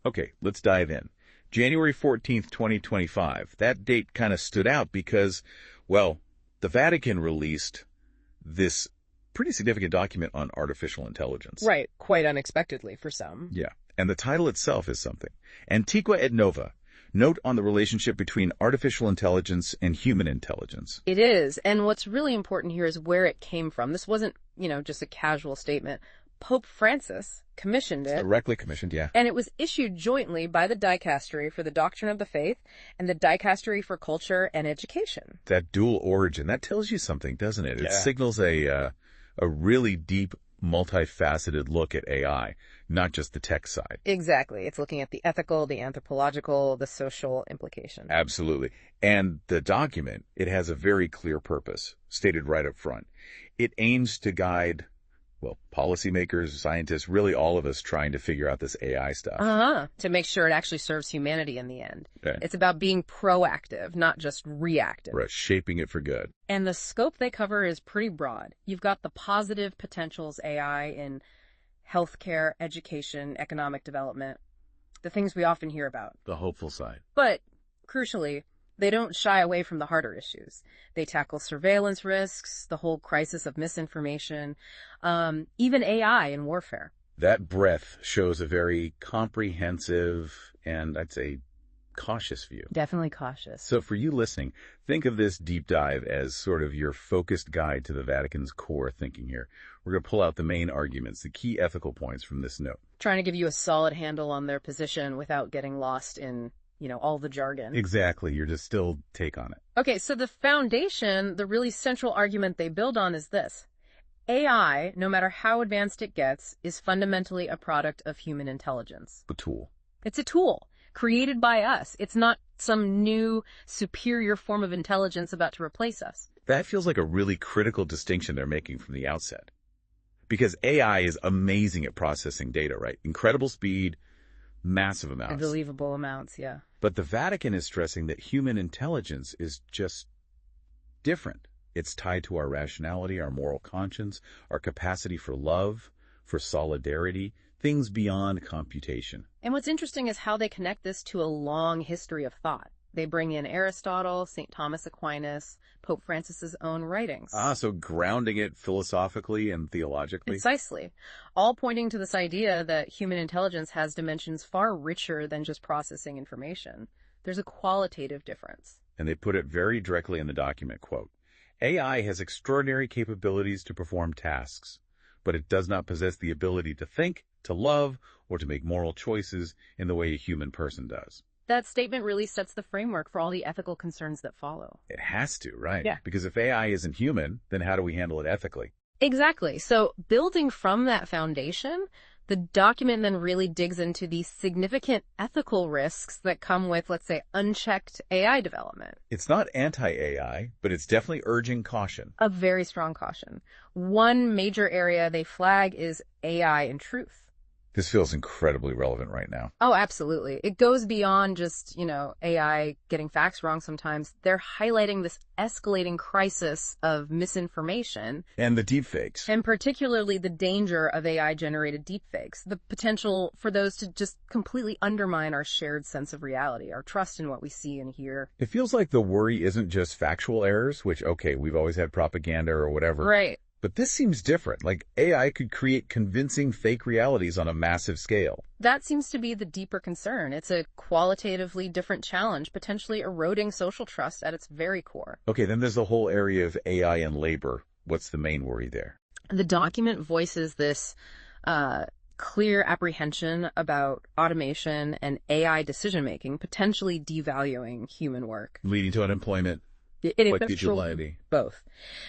Okay, let's dive in. January 14th, 2025. That date kind of stood out because, well, the Vatican released this pretty significant document on artificial intelligence. Right, quite unexpectedly for some. Yeah, and the title itself is something. Antiqua et Nova. Note on the relationship between artificial intelligence and human intelligence. It is, and what's really important here is where it came from. This wasn't, just a casual statement. Pope Francis commissioned it. Directly commissioned, yeah. And it was issued jointly by the Dicastery for the Doctrine of the Faith and the Dicastery for Culture and Education. That dual origin, that tells you something, doesn't it? Yeah. It signals a really deep, multifaceted look at AI, not just the tech side. Exactly. It's looking at the ethical, the anthropological, the social implication. Absolutely. And the document, it has a very clear purpose, stated right up front. It aims to guide, well, policymakers, scientists, really all of us trying to figure out this AI stuff. To make sure it actually serves humanity in the end. Okay. It's about being proactive, not just reactive. Right, shaping it for good. And the scope they cover is pretty broad. You've got the positive potentials AI in healthcare, education, economic development, the things we often hear about. The hopeful side. But, crucially, they don't shy away from the harder issues. They tackle surveillance risks, the whole crisis of misinformation, even AI in warfare. That breadth shows a very comprehensive and, I'd say, cautious view. Definitely cautious. So for you listening, think of this deep dive as sort of your focused guide to the Vatican's core thinking here. We're going to pull out the main arguments, the key ethical points from this note. Trying to give you a solid handle on their position without getting lost in all the jargon. Exactly. Your distilled take on it. Okay, so the foundation, the really central argument they build on is this. AI, no matter how advanced it gets, is fundamentally a product of human intelligence. A tool. It's a tool created by us. It's not some new, superior form of intelligence about to replace us. That feels like a really critical distinction they're making from the outset. Because AI is amazing at processing data, right? Incredible speed, massive amounts. Unbelievable amounts, yeah. But the Vatican is stressing that human intelligence is just different. It's tied to our rationality, our moral conscience, our capacity for love, for solidarity, things beyond computation. And what's interesting is how they connect this to a long history of thought. They bring in Aristotle, St. Thomas Aquinas, Pope Francis's own writings. So grounding it philosophically and theologically. Precisely. All pointing to this idea that human intelligence has dimensions far richer than just processing information. There's a qualitative difference. And they put it very directly in the document, quote, AI has extraordinary capabilities to perform tasks, but it does not possess the ability to think, to love, or to make moral choices in the way a human person does. That statement really sets the framework for all the ethical concerns that follow. It has to, right? Yeah. Because if AI isn't human, then how do we handle it ethically? Exactly. So building from that foundation, the document then really digs into the significant ethical risks that come with, let's say, unchecked AI development. It's not anti-AI, but it's definitely urging caution. A very strong caution. One major area they flag is AI and truth. This feels incredibly relevant right now. Oh, absolutely. It goes beyond just, AI getting facts wrong sometimes. They're highlighting this escalating crisis of misinformation. And the deepfakes. And particularly the danger of AI-generated deepfakes. The potential for those to just completely undermine our shared sense of reality, our trust in what we see and hear. It feels like the worry isn't just factual errors, which, okay, we've always had propaganda or whatever. Right. But this seems different. Like AI could create convincing fake realities on a massive scale. That seems to be the deeper concern. It's a qualitatively different challenge, potentially eroding social trust at its very core. Okay, then there's the whole area of AI and labor. What's the main worry there? The document voices this clear apprehension about automation and AI decision-making, potentially devaluing human work. Leading to unemployment. Both.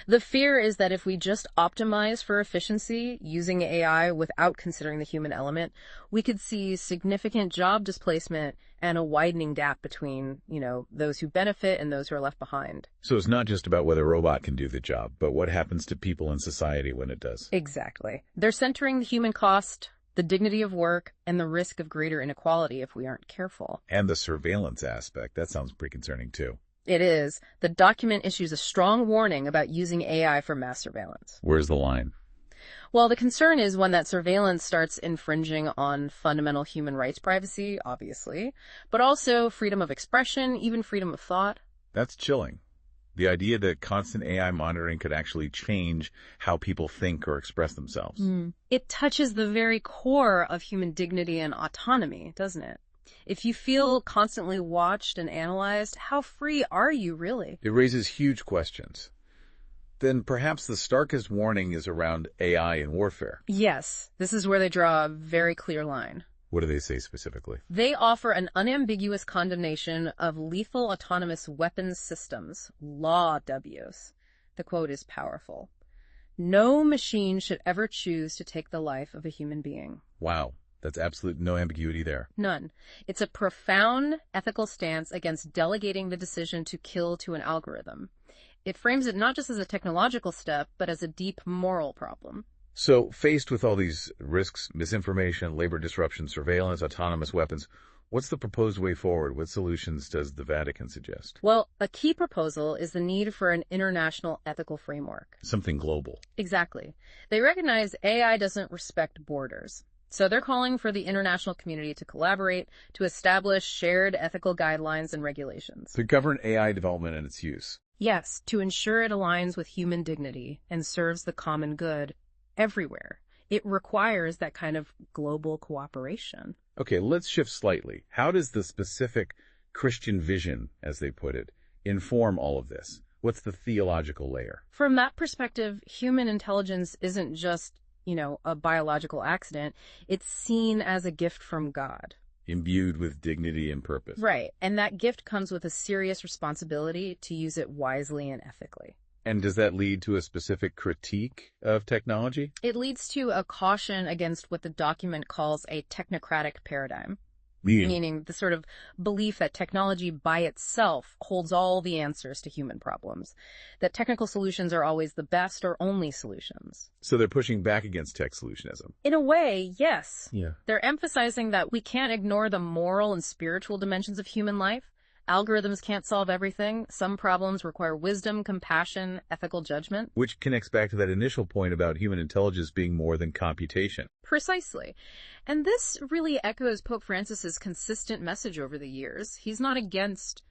The fear is that if we just optimize for efficiency using AI without considering the human element, we could see significant job displacement and a widening gap between, those who benefit and those who are left behind. So it's not just about whether a robot can do the job, but what happens to people in society when it does. Exactly. They're centering the human cost, the dignity of work, and the risk of greater inequality if we aren't careful. And the surveillance aspect. That sounds pretty concerning too. It is. The document issues a strong warning about using AI for mass surveillance. Where's the line? Well, the concern is when that surveillance starts infringing on fundamental human rights privacy, obviously, but also freedom of expression, even freedom of thought. That's chilling. The idea that constant AI monitoring could actually change how people think or express themselves. It touches the very core of human dignity and autonomy, doesn't it? If you feel constantly watched and analyzed, how free are you really? It raises huge questions. Then perhaps the starkest warning is around AI in warfare. Yes, this is where they draw a very clear line. What do they say specifically? They offer an unambiguous condemnation of lethal autonomous weapons systems, law Ws. The quote is powerful. No machine should ever choose to take the life of a human being. Wow, that's absolute no ambiguity there. None. It's a profound ethical stance against delegating the decision to kill to an algorithm. It frames it not just as a technological step, but as a deep moral problem. So, faced with all these risks, misinformation, labor disruption, surveillance, autonomous weapons, what's the proposed way forward? What solutions does the Vatican suggest? Well, a key proposal is the need for an international ethical framework. Something global. Exactly. They recognize AI doesn't respect borders. So they're calling for the international community to collaborate to establish shared ethical guidelines and regulations. To govern AI development and its use. Yes, to ensure it aligns with human dignity and serves the common good everywhere. It requires that kind of global cooperation. Okay, let's shift slightly. How does the specific Christian vision, as they put it, inform all of this? What's the theological layer? From that perspective, human intelligence isn't just, a biological accident. It's seen as a gift from God. Imbued with dignity and purpose. Right, and that gift comes with a serious responsibility to use it wisely and ethically. And does that lead to a specific critique of technology? It leads to a caution against what the document calls a technocratic paradigm, meaning the sort of belief that technology by itself holds all the answers to human problems, that technical solutions are always the best or only solutions. So they're pushing back against tech solutionism. In a way, yes. Yeah. They're emphasizing that we can't ignore the moral and spiritual dimensions of human life. Algorithms can't solve everything. Some problems require wisdom, compassion, ethical judgment. Which connects back to that initial point about human intelligence being more than computation. Precisely. And this really echoes Pope Francis's consistent message over the years. He's not against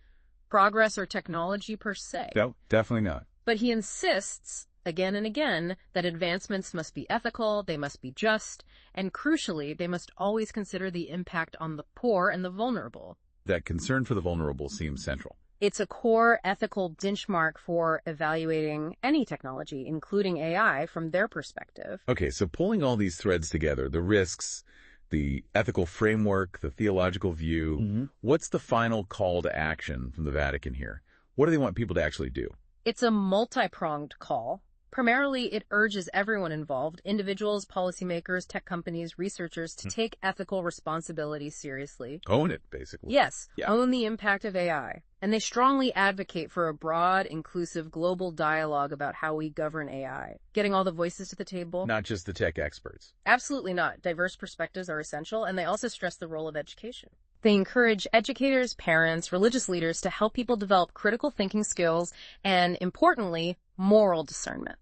progress or technology per se. No, definitely not. But he insists, again and again, that advancements must be ethical, they must be just, and crucially, they must always consider the impact on the poor and the vulnerable. That concern for the vulnerable seems central. It's a core ethical benchmark for evaluating any technology, including AI, from their perspective. Okay, so pulling all these threads together, the risks, the ethical framework, the theological view, what's the final call to action from the Vatican here? What do they want people to actually do? It's a multi-pronged call. Primarily, it urges everyone involved, individuals, policymakers, tech companies, researchers, to take ethical responsibility seriously. Own it, basically. Yes, Yeah. Own the impact of AI. And they strongly advocate for a broad, inclusive, global dialogue about how we govern AI. Getting all the voices to the table? Not just the tech experts. Absolutely not. Diverse perspectives are essential, and they also stress the role of education. They encourage educators, parents, religious leaders to help people develop critical thinking skills and, importantly, moral discernment.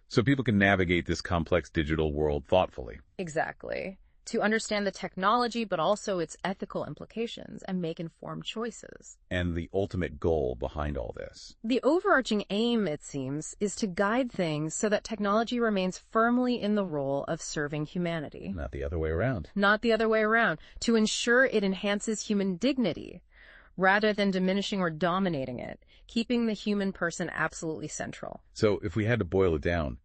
So people can navigate this complex digital world thoughtfully. Exactly. To understand the technology, but also its ethical implications and make informed choices. And the ultimate goal behind all this. The overarching aim, it seems, is to guide things so that technology remains firmly in the role of serving humanity. Not the other way around. Not the other way around. To ensure it enhances human dignity, rather than diminishing or dominating it, keeping the human person absolutely central. So if we had to boil it down,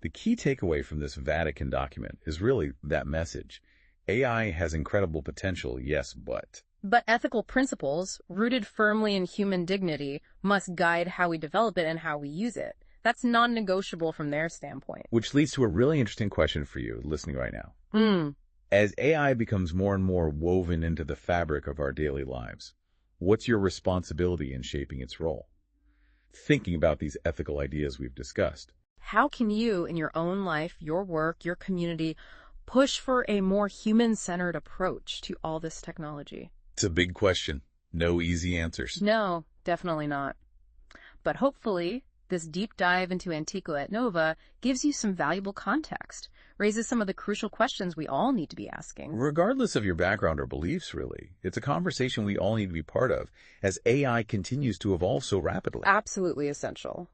the key takeaway from this Vatican document is really that message. AI has incredible potential, yes, but... But ethical principles, rooted firmly in human dignity, must guide how we develop it and how we use it. That's non-negotiable from their standpoint. Which leads to a really interesting question for you listening right now. As AI becomes more and more woven into the fabric of our daily lives, what's your responsibility in shaping its role? Thinking about these ethical ideas we've discussed. How can you, in your own life, your work, your community, push for a more human-centered approach to all this technology? It's a big question. No easy answers. No, definitely not. But hopefully, This deep dive into Antiqua et Nova gives you some valuable context, raises some of the crucial questions we all need to be asking. Regardless of your background or beliefs, really, it's a conversation we all need to be part of as AI continues to evolve so rapidly. Absolutely essential.